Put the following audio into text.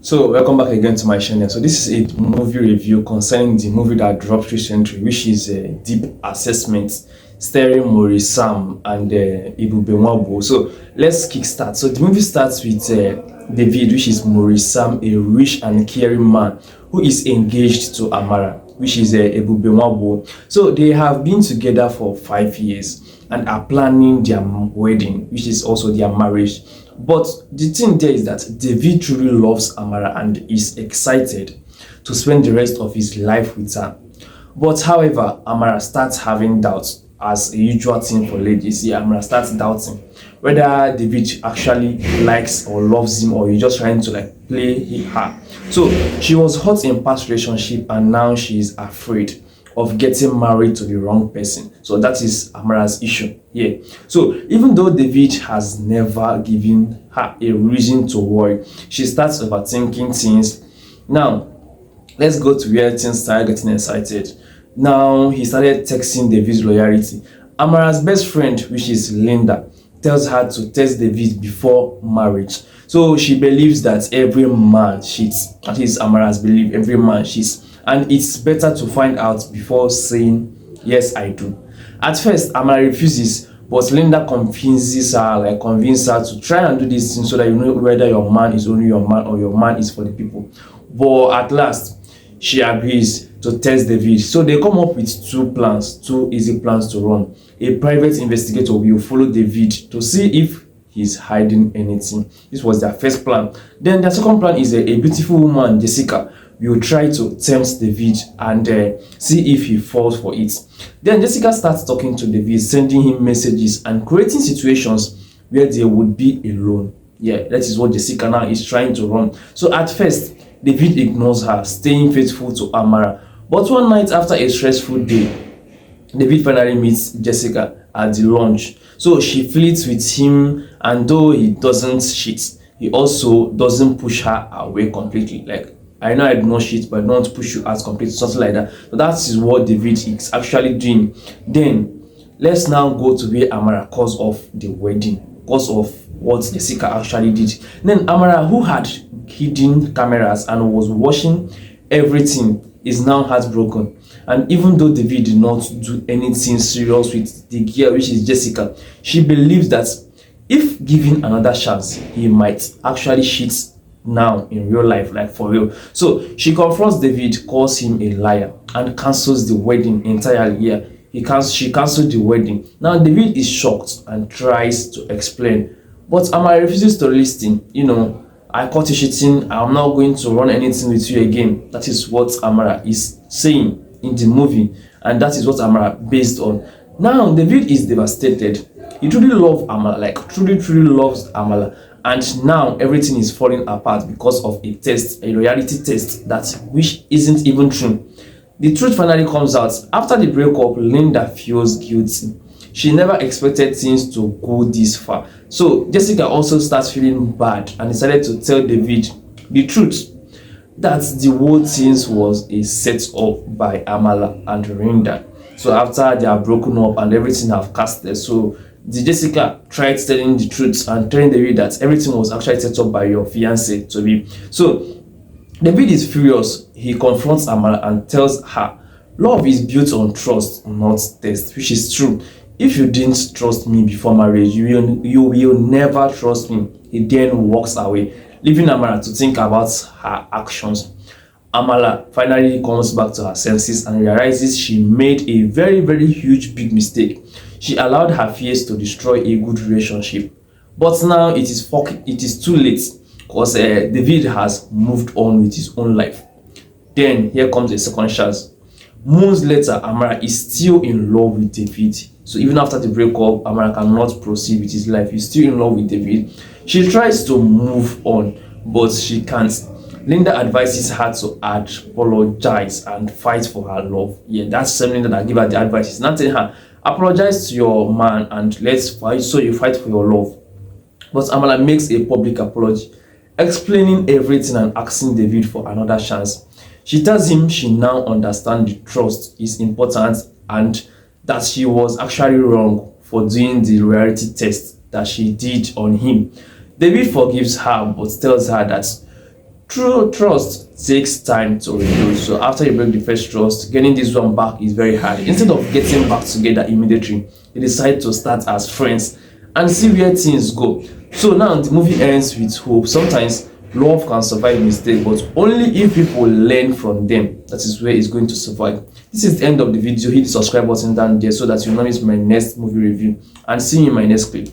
So welcome back again to my channel. So this is a movie review concerning the movie that dropped recently, which is Deep Assessment, starring Maurice Sam and Ibu. So let's kickstart. So the movie starts with David, which is Maurice Sam, a rich and caring man who is engaged to Amara, which is Ibu. So they have been together for 5 years and are planning their wedding, which is also their marriage. But the thing there is that David truly loves Amara and is excited to spend the rest of his life with her. But however, Amara starts having doubts, as a usual thing for ladies. Yeah, Amara starts doubting whether David actually likes or loves him, or he's just trying to like play her. So she was hot in past relationship and now she is afraid of getting married to the wrong person. So that is Amara's issue here. So even though David has never given her a reason to worry, she starts overthinking things. Now, let's go to where things started getting excited. Now, he started texting David's loyalty. Amara's best friend, which is Linda, tells her to test David before marriage. So she believes that every man cheats. At least Amara's belief, every man cheats. And it's better to find out before saying, yes, I do. At first, Amara refuses, but Linda convinces her to try and do this thing so that you know whether your man is only your man or your man is for the people. But at last, she agrees to test David. So they come up with two easy plans to run. A private investigator will follow David to see if he's hiding anything. This was their first plan. Then their second plan is a beautiful woman, Jessica, will try to tempt David and see if he falls for it. Then Jessica starts talking to David, sending him messages and creating situations where they would be alone. Yeah, that is what Jessica now is trying to run. So at first, David ignores her, staying faithful to Amara. But one night after a stressful day, David finally meets Jessica at the lunch. So she flirts with him, and though he doesn't cheat, he also doesn't push her away completely. Like, I know I do not cheat, but I don't push you out completely, something like that. So that is what David is actually doing. Then let's now go to where Amara calls off the wedding because of what Jessica actually did. Then Amara, who had hidden cameras and was watching everything, is now heartbroken. And even though David did not do anything serious with the girl, which is Jessica, she believes that if given another chance, he might actually cheat now in real life, like for real. So she confronts David, calls him a liar, and cancels the wedding entirely. Yeah, she cancelled the wedding. Now David is shocked and tries to explain, but Amara refuses to listen. I caught you cheating. I'm not going to run anything with you again. That is what Amara is saying in the movie, and that is what Amara based on. Now David is devastated. He truly loves Amara, like truly loves Amara, and now everything is falling apart because of a loyalty test which isn't even true. The truth finally comes out. After the breakup, Linda feels guilty. She never expected things to go this far. So Jessica also starts feeling bad and decided to tell David the truth, that the whole thing was a set-up by Amala and Linda. So after they are broken up and everything have casted, so the Jessica tried telling the truth and telling David that everything was actually set up by your fiance to be. So David is furious. He confronts Amala and tells her, love is built on trust, not test, which is true. If you didn't trust me before marriage, you will never trust me. He then walks away, leaving Amara to think about her actions. Amala finally comes back to her senses and realizes she made a very huge big mistake. She allowed her fears to destroy a good relationship. But now it is too late, because David has moved on with his own life. Then here comes a second chance. Months later, Amara is still in love with David. So even after the breakup, Amara cannot proceed with his life. He's still in love with David. She tries to move on, but she can't. Linda advises her to apologize and fight for her love. Yeah, that's something that I give her the advice. It's not telling her, apologize to your man and let's fight, so you fight for your love. But Amara makes a public apology, explaining everything and asking David for another chance. She tells him she now understands the trust is important and that she was actually wrong for doing the reality test that she did on him. David forgives her but tells her that True trust takes time to rebuild. So after you break the first trust, getting this one back is very hard. Instead of getting back together immediately, they decide to start as friends and see where things go. So now the movie ends with hope. Sometimes love can survive mistake, but only if people learn from them. That is where it's going to survive. This is the end of the video. Hit the subscribe button down there so that you will not miss my next movie review, and see you in my next clip.